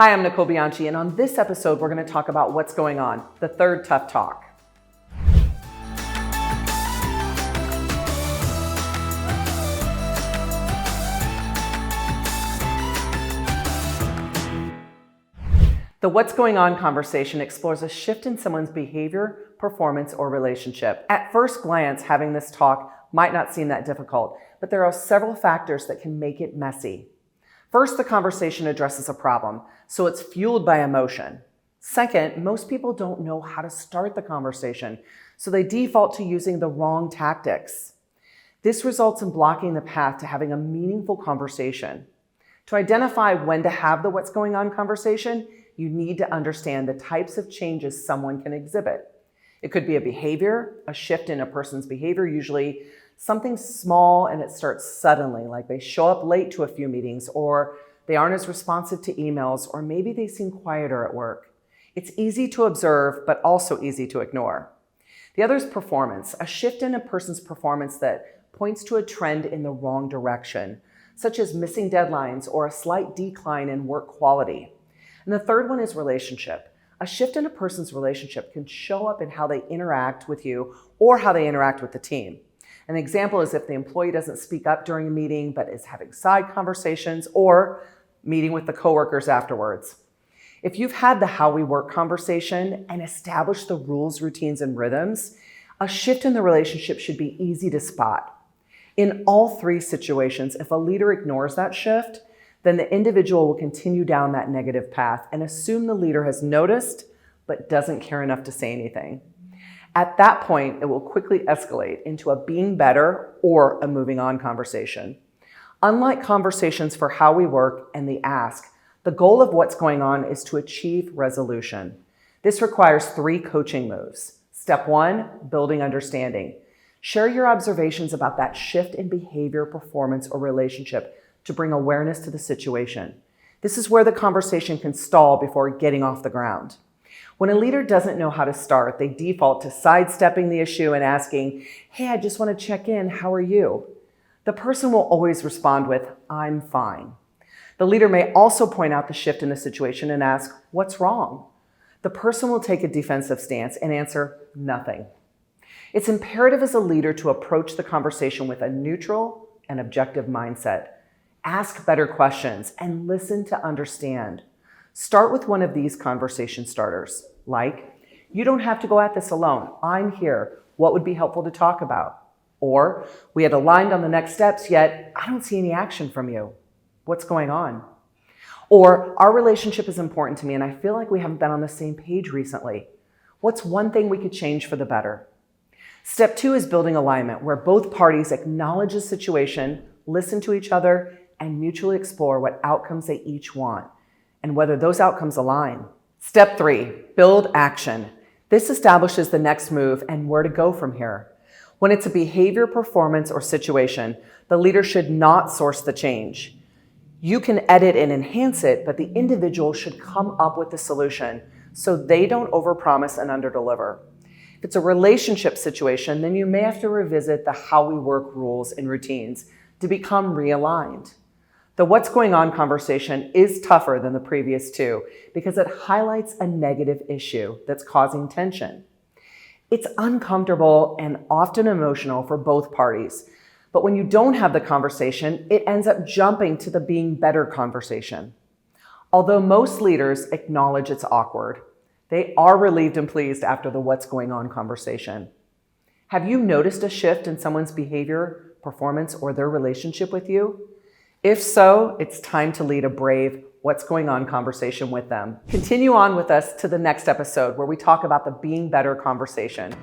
Hi, I'm Nicole Bianchi, and on this episode, we're going to talk about what's going on, the third tough talk. The what's going on conversation explores a shift in someone's behavior, performance, or relationship. At first glance, having this talk might not seem that difficult, but there are several factors that can make it messy. First, the conversation addresses a problem, so it's fueled by emotion. Second, most people don't know how to start the conversation, so they default to using the wrong tactics. This results in blocking the path to having a meaningful conversation. To identify when to have the what's going on conversation, you need to understand the types of changes someone can exhibit. It could be a behavior, a shift in a person's behavior, usually something small and it starts suddenly, like they show up late to a few meetings, or they aren't as responsive to emails, or maybe they seem quieter at work. It's easy to observe, but also easy to ignore. The other is performance, a shift in a person's performance that points to a trend in the wrong direction, such as missing deadlines or a slight decline in work quality. And the third one is relationship. A shift in a person's relationship can show up in how they interact with you or how they interact with the team. An example is if the employee doesn't speak up during a meeting but is having side conversations or meeting with the coworkers afterwards. If you've had the how we work conversation and established the rules, routines, and rhythms, a shift in the relationship should be easy to spot. In all three situations, if a leader ignores that shift, then the individual will continue down that negative path and assume the leader has noticed but doesn't care enough to say anything. At that point, it will quickly escalate into a being better or a moving on conversation. Unlike conversations for how we work and the ask, the goal of what's going on is to achieve resolution. This requires 3 coaching moves. Step 1, building understanding. Share your observations about that shift in behavior, performance, or relationship to bring awareness to the situation. This is where the conversation can stall before getting off the ground. When a leader doesn't know how to start, they default to sidestepping the issue and asking, "Hey, I just want to check in, how are you?" The person will always respond with, "I'm fine." The leader may also point out the shift in the situation and ask, "What's wrong?" The person will take a defensive stance and answer, "Nothing." It's imperative as a leader to approach the conversation with a neutral and objective mindset. Ask better questions and listen to understand. Start with one of these conversation starters, like, "You don't have to go at this alone. I'm here. What would be helpful to talk about?" Or, "We had aligned on the next steps, yet I don't see any action from you. What's going on?" Or, "Our relationship is important to me and I feel like we haven't been on the same page recently. What's one thing we could change for the better?" Step 2 is building alignment, where both parties acknowledge the situation, listen to each other, and mutually explore what outcomes they each want and whether those outcomes align. Step 3, build action. This establishes the next move and where to go from here. When it's a behavior, performance, or situation, the leader should not source the change. You can edit and enhance it, but the individual should come up with the solution so they don't overpromise and underdeliver. If it's a relationship situation, then you may have to revisit the how we work rules and routines to become realigned. The what's going on conversation is tougher than the previous 2 because it highlights a negative issue that's causing tension. It's uncomfortable and often emotional for both parties, but when you don't have the conversation, it ends up jumping to the being better conversation. Although most leaders acknowledge it's awkward, they are relieved and pleased after the what's going on conversation. Have you noticed a shift in someone's behavior, performance, or their relationship with you? If so, it's time to lead a brave what's going on conversation with them. Continue on with us to the next episode where we talk about the being better conversation.